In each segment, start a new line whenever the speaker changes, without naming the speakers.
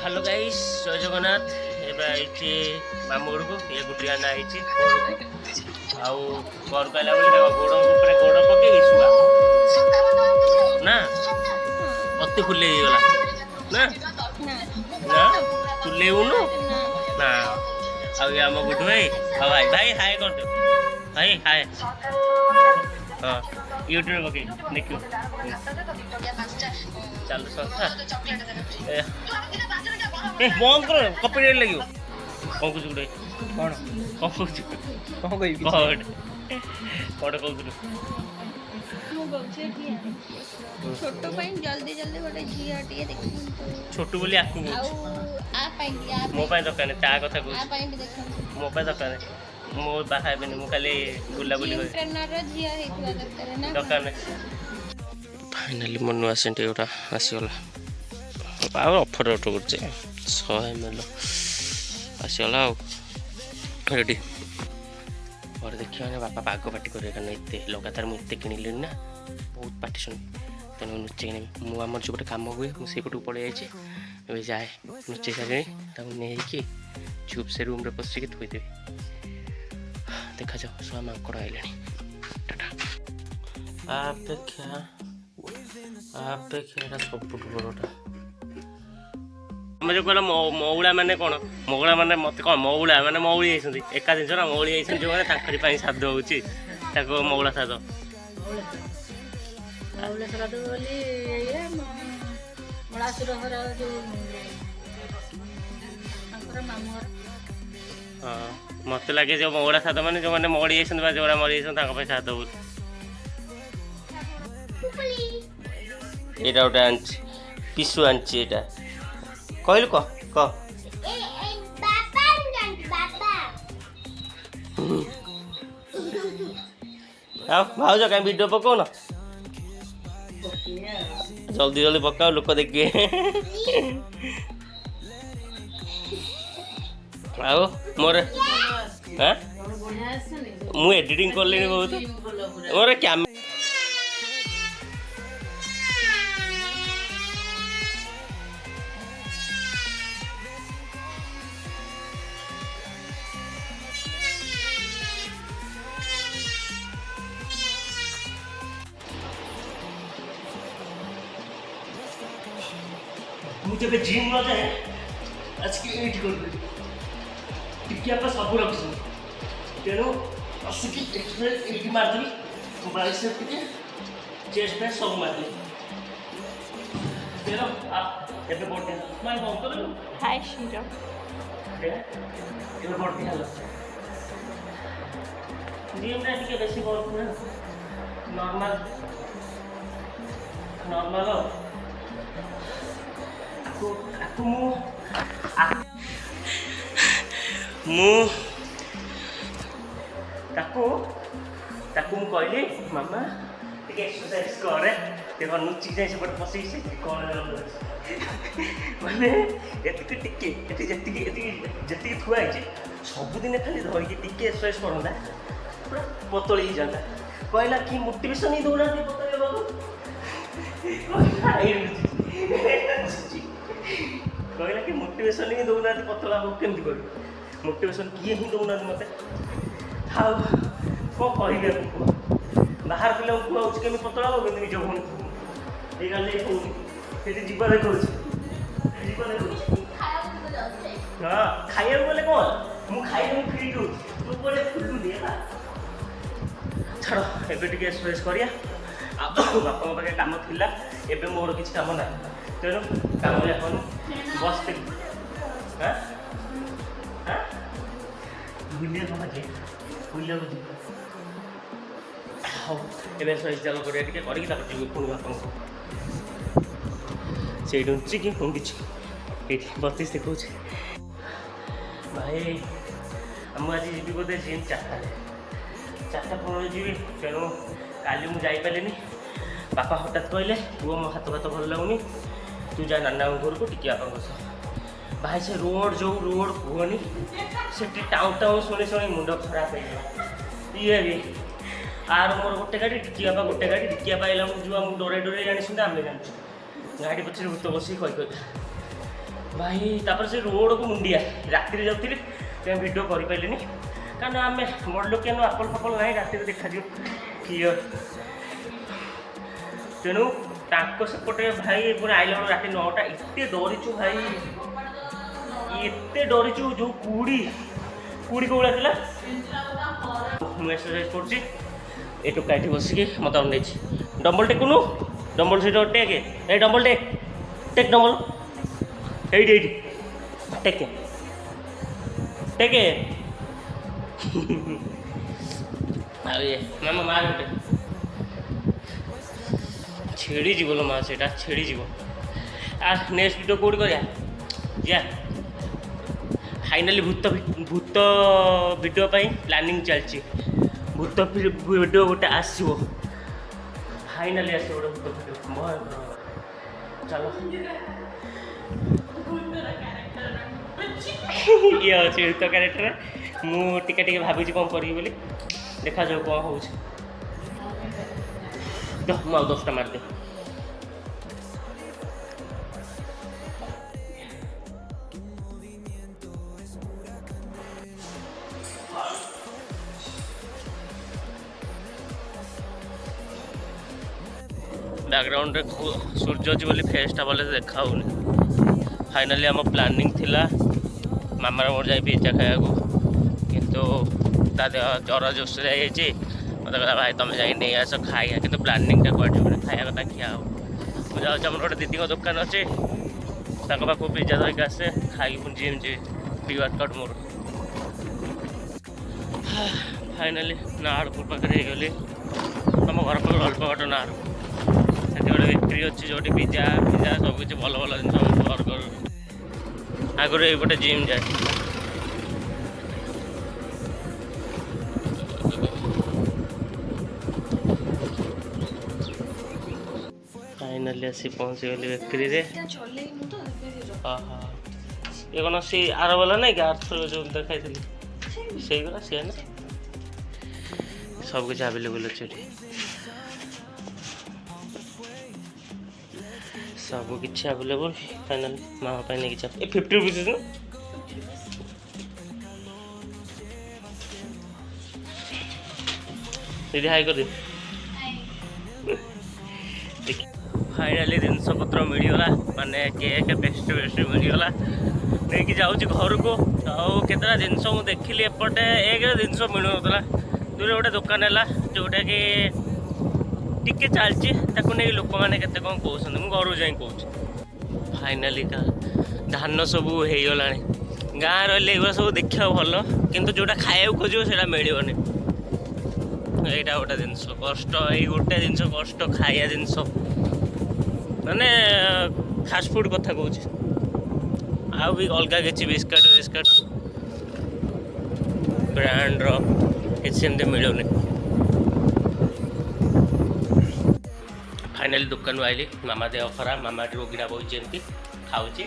hello guys जय जगन्नाथ एबे मामू घर को ये गुटिया ना आउ घर कहला बोले गोड़ ऊपर गोड़ पके शुआ ना अति फुले गला ना ना फुलेउनु ना आउ ये आम गुटु भाई भाई भाई हाय कर भाई हाय हाँ यूट्यूब पके देखियो चल संस्था बंद कर कॉपीराइट लगियो कौन कुछ गुटे कौन कौन कुछ कौन कहि कौन कौन कहू
छोटो पाइन जल्दी जल्दी गोटे झिया टिए देखु
छोटू बोली आकु
आ पाइन आ
मो पाइन दरकार ता कथा कहू
आ पाइन देखु
मो पाइन दरकार मो बाहा बेनी मु खाली बुला बुली होय
ट्रेनर रो झिया हेतुआ दरकार ना
दरकार नै फाइनली मनु आसेंटे एउटा आसीगला पावर अफर अटो करछे 100 ml आसीगला रेडी और देखियो ने बापा पाग पार्टी करे कने इते लगातार मु इते किनिली ना बहुत पार्टी सुन तेन नुचे मु आमर जो गोटे काम हुए मु से पटू पड़े जाइए ए जाए नुचे सारे नहीं चुप से रूम रे पसी के थोई देबे देखा जाओ सब मांकड़ आइले टाटा आप देखा सब बड़टा जो कहला मौला माने कौन मौला माने मत कौन मौला माने मौली आइसंती एका दिन ना मौली आइसन जो माने ताकरी पई साध होउची ताको मौला साध
मौला साध बोली ये मलासुर घर जो अंकुर मामू घर
हां मत लागे जो मौला साध माने जो माने मौली आइसन बा जोरा मौली आइसन ताको पई साध हो एटा उटा आंच पिसु आंच एटा कहलु क
बाबा बाबा
आओ भाउज कहीं वीडियो पकाओ ना जल्दी जल्दी पकाओ लोक देखिए आओ मोर हां मु एडिटिंग कर लेनी बहुत मोर कैमरा मुझे भी जिम न जाए आज की एट कर टिकिया पर सब रखी तेणु असुकी एक्सप्रेस एट मारदेवी बाइसेप टिके चेस्ट पे सब मारदेवी तेणु आप एबे बोटे मान बंद कर दो
हाय शीरो
एबे बोटे हलो जिम रे टिके बेसी बोल ना नॉर्मल नॉर्मल aku mu कहली मामा टिके एक्सरसाइज करे देखो नुची जाए सेपट पसई से कौन माने एतिक टिके एति जति थुआ है सब दिन खाली धरिकी टिके एक्सरसाइज करंदा पूरा पतली ही जाता कहला कि मोटिवेशन ही दौना पतले बाबू कहला कि मोटिवेशन ही दौना पतला हो केमती कर मोटिवेशन किए ही दौना मत हाँ कौन कह बाहर पिला कहूँ केमी पतला हो कि निज भूमि ये गल ये जीवन हाँ खाइबा बोले कौन मु खाई फ्री दूँ तू बोले फुलुनी है छाड़ एबे टिके एक्सरसाइज करिया बापा पाखे काम थिला एबे मोर किछि काम ना तेणु काम जाकन बसते हाँ हाँ बुलिया कम जे बुलिया हाँ एबे एक्सरसाइज चलो करिया टिके करिक तापर जीव पुणी बापा से नुची कि पुणी किछि एठी 32 देखौ भाई हम आज जी बोधे जिम 4टा फोन जी तेणु काली मुझे जापारे बापा हठात कहले पुओ मो हाथ भात भल लगुनि तू जा नाना घर को टिके बापा भाई से रोड जो रोड कहनी से टाउन टाउन शुणी शुणी मुंड खराब हो ये भी आर मोर गोटे गाड़ी टिकिया बा गोटे गाड़ी टिकिया पाइला जो डरे डरे जानी सुना आम जान गाड़ी पछे भूत बस कही भाई तापर से रोड को मुंडिया राति जाऊँगी वीडियो कर कारण आम बड़ लोकिया आपल फपल ना राति देखा क्लीयर तेणु सेपटे भाई पुणी आइला राति 9टा एत डरीचु भाई एत डरीचु जो कुड़ी कौड़ा थी मुझे एक्सरसाइज कर टोका ये बसिकी मत अन डम्बल टेकुनु डम्बल से टेक ए डम्बल टेक डम्बल ये टेक टेक मामा मार गोटे छेड़ी जीव लो माँ से छेड़ी जीव आ नेक्स्ट वीडियो कौट कर फाइनाली भूत भूत वीडियो प्लानिंग चलती भूत वीडियो गोटे आसो फाइनाली आस गोटे भूत वीडियो चलो ये अच्छे भूत क्यारेक्टर मुझे भावी कौन करी बोली देखा जाऊ कौन हो मुझे 10टा मारदे बैकग्राउंड रे सूर्य अच्छी बोली फेसटा भले देखा फाइनाली आम प्लानिंग थिला मामार मोर जाए पिज्जा खाया किंतु ता ज्वर जोश जाइए मत कहला भाई तुम जा नहीं आस खाइया कि प्लानिंग कर खाया कथा खिया मुझे जाऊँ गोटे दीदी दुकान अच्छे पाक पिज्जा धरिक आसे खाई पुणी जिम जी प्री वर्कआउट मोर फाइनाली नाड़पुर पाखे गली तुम घर पाख अल्प बाट नाड़ से गोटे बिक्री अच्छी जो पिज्जा पिज्जा सब किसी भल भल जिन बर्गर आगुरी ये जिम जाए फाइनाली आसी पहुँची गली बेकरी रे ये कौन सी आर वाला नहीं कि आर जो देखा से गला सी ना सब कुछ आवेलेबल अच्छे सब किसी आवेलेबल फाइनाल मामा नहीं कि 50 रुपीज ना दीदी हाई कर फाइनाली जिनस पत्र मिलगला माने केक पेस्ट्री वेस्ट्री मिलगला नहीं जाऊँ घर को आउ केतटा जिनस मुझे देखिली एपटे एक जिनस मिलूना दूर गोटे दुकान है जोटा कि टिके चलती नहीं लोक मैंने केते कौन कहते मुझे घर जाए कौच फाइनाली का धान सब हो गला गाँ रही सब देखा भल किंतु जोटा खाया खोज से मिलनी यहाँ गोटे जिनस कष्ट ये गोटे जिनस कष्ट खाया जिनस माने फास्ट फूड कथा कहूँ आउ भी अलग किसी बिस्कुट बिस्कुट ब्रांड किसी मिलूनी फाइनाली दुकान आइली मामा देह खराब मामा रोगीना बोची एमती खाऊँगी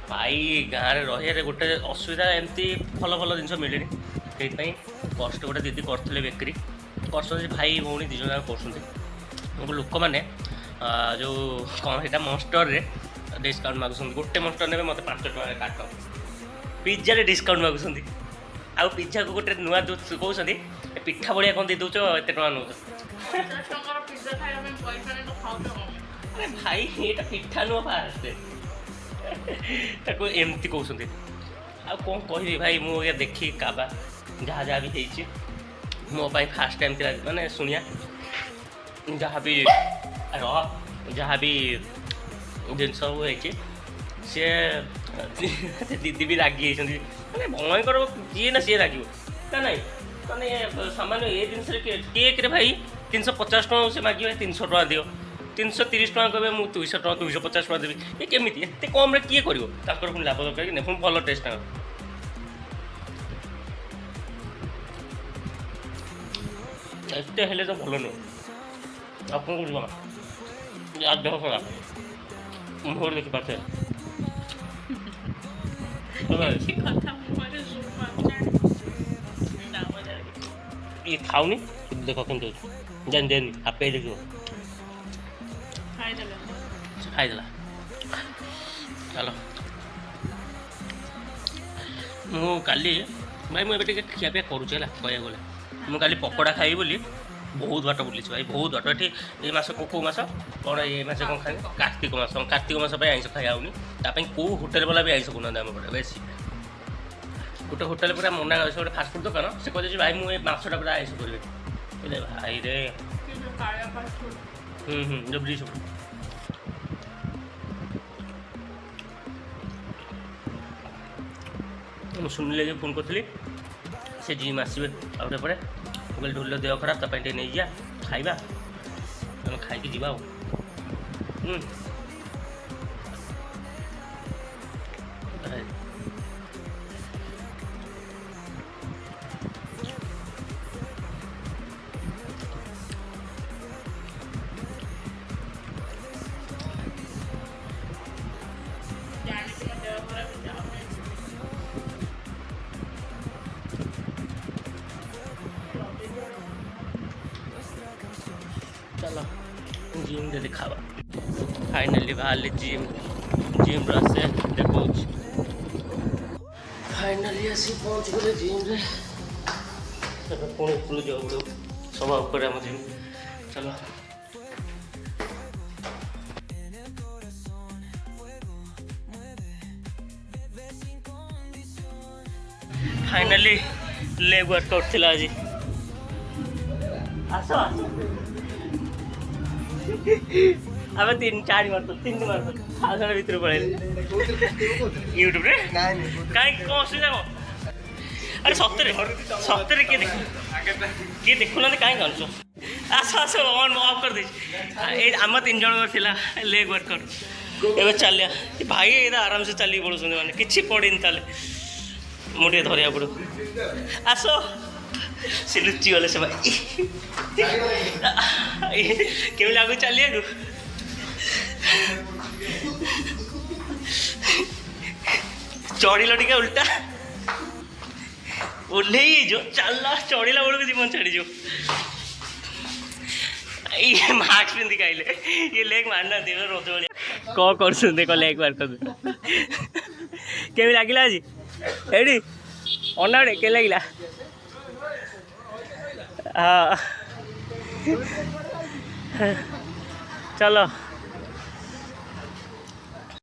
भाई गाँव में रही गोटे असुविधा एमती भल भल जिन मिले से कष्ट गोटे दीदी करते बेकरी कर भाई भौणी दिज कर लोक मैंने जो कौन है मंस्टर रे डिस्काउंट मागुंट गोटे मंस्टर ने मत 5 टଙ୍କା काट पिज्जा रे डिस्काउंट मागुंट आउ पिज्जा को गोटे नुआ कहते पिठा भाया कौन दे दौच एत नौ अरे भाई ये पिठा नुह फास्ट एमती कहते आ कौन कह भाई मुझे देखी काबा जहाँ जहाँ भी होती मोपाई फास्ट टाइम थी मैंने शुणिया जहाँ भी जहाँ भी जिन सब होती सी दीदी भी रागी मैंने भयंकर जी ना सी राग ना ना मैंने सामान्य ये जिन केक रे भाई 350 टଙ୍କା से मागे 300 टଙ୍କା दियो 330 टଙ୍କା कहे मुझे 200 टଙ୍କା 250 टଙ୍କା देवी ये केमी एत कम किए कर पुणी लाभ दरकार कि पुणी भल टेस्ट एत हेले तो भल नुह आप कौन कर देह खराब मुहर देखी पार्थे ये खाऊनी देख कि जान देनी आपे देखो खाईदेला चलो ମୁଁ କାଲି ଭାଇ ମୁଁ ଏବେ ଟିକେ ଖିଆପିଆ କରୁଛି ହେଲା କହିବାକୁ ଗଲେ ମୁଁ କାଲି ପକୋଡ଼ା ଖାଇବି ବୋଲି ବହୁତ ବାଟ ବୁଲିଛି ଭାଇ ବହୁତ ବାଟ ଏଠି ଏଇ ମାସ କେଉଁ ମାସ କ'ଣ ଏଇ ମାସ କ'ଣ ଖାଇବେ କାର୍ତ୍ତିକ ମାସ ପାଇଁ ଆଇଁଷ ଖାଇବା ହେଉନି ତା ପାଇଁ କେଉଁ ହୋଟେଲ ବାଲା ବି ଆଇଁଷ କରୁନାହାନ୍ତି ଆମ ପଟେ ବେଶୀ ଗୋଟେ ହୋଟେଲ ପୁରା ମନା କରିছে ଗୋଟେ ଫାଷ୍ଟଫୁଡ଼ ଦୋକାନ ସେ କହିଦେଉଛି ଭାଇ ମୁଁ ଏ ମାସଟା ପୁରା ଆଇଁଷ କରିବି ହେଲେ ଭାଇରେ ଯେଉଁ ବ୍ରିଜ ମୁଁ ଶୁଣିଲି ଯେ ଫୋନ୍ କରିଥିଲି ସେ ଜିମ୍ ଆସିବେ ଆଉ ଗୋଟେ ପରେ ମୁଁ କହିଲି ଢୋଲ ଦେହ ଖରାପ ତା ପାଇଁ ଟିକେ ନେଇଯିବା ଖାଇବା ଆମେ ଖାଇକି ଯିବା ଆଉ चलो जिम दे दिखावा फाइनली बाहर जिम से देखो फाइनली आसी पहुँच गले जिम रे पुणी उपरू जाऊ सभा ऊपर आम जिम चलो फाइनली लेग वर्कआउट थिला आज आसो अब 3-4 तीन मारतो आधार भीतर पड़े यूट्यूब रे कहीं कौन असुविधा कौन अरे सत्तरे किए देखुना कहीं कौन आस आस ऑन ऑफ कर दे आम 3 जन थिला लेग वर्कआउट एवं चलिया भाई ये आराम से चलिए पड़ोस मैंने किसी पड़ेनि ताले मुझे धरिया पड़ो आस से लुचि गले से भाई केमी लागू चलिए चढ़िल टे उल्टा ओह्ल जो चलला चढ़ला बेलू जीवन छाड़ी जो ये मास्क पिंधि खाइले ये लेग मारना रोज भाई कौन कर लेग मार कर केमी लगे आज एडी अनाड़े के लगे हाँ चलो